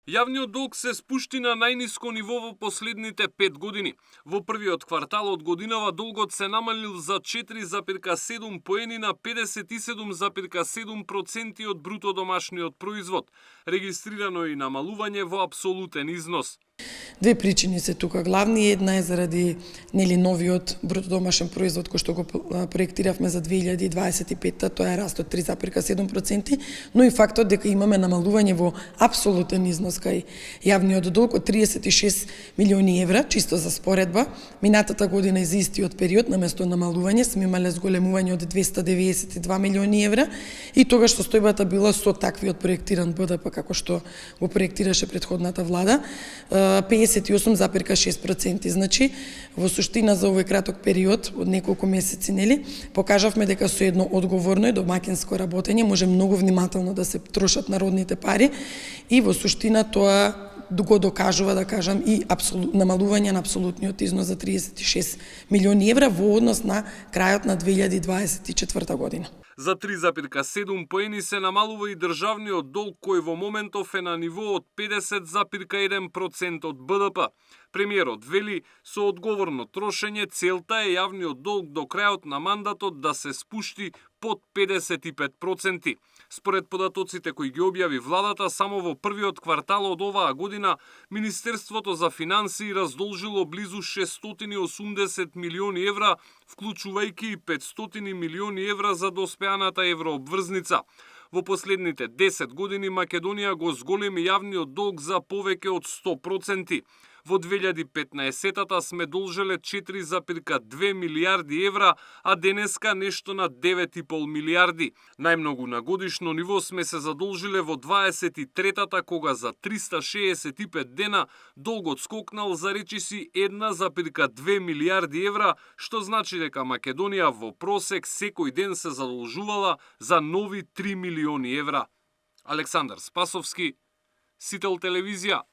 Јавниот долг се спушти на најниско ниво во последните 5 години. Во првиот квартал од годинава долгот се намалил за 4,7 поени на 57,7% од бруто домашниот производ. Регистрирано е и намалување во апсолутен износ. Две причини се тука главни. Една е заради новиот бруто домашен производ кој што го проектиравме за 2025, тоа е раст од 3,7%, но и фактот дека имаме намалување во апсолутен износ кај јавниот долг од 36 милиони евра, чисто за споредба. Минатата година и за истиот период наместо намалување сме имале зголемување од 292 милиони евра и тогаш состојбата била со таквиот проектиран БДП како што го проектираше претходната влада, 58,6%. Значи, во суштина за овој краток период од неколку месеци, покажавме дека со едно одговорно и домакинско работење може многу внимателно да се трошат народните пари и во суштина тоа го докажува, да кажам, и намалување на апсолутниот износ за 36 милиони евра во однос на крајот на 2024 година. За 3,7 поени се намалува и државниот долг кој во моментов е на ниво од 50,1% од БДП. Премиерот вели со одговорно трошење целта е јавниот долг до крајот на мандатот да се спушти под 55%. Според податоците кои ги објави владата, само во првиот квартал од оваа година Министерството за финансии раздолжило близу 680 милиони евра, вклучувајќи и 500 милиони евра за доспеаната еврообврзница. Во последните 10 години Македонија го зголеми јавниот долг за повеќе од 100%. Во 2015-тата сме должеле 4,2 милиарди евра, а денеска нешто на 9,5 милиарди. Најмногу на годишно ниво сме се задолжиле во 23-тата, кога за 365 дена долгот скокнал за речиси 1,2 милиарди евра, што значи дека Македонија во просек секој ден се задолжувала за нови 3 милиони евра. Александар Спасовски, Сител телевизија.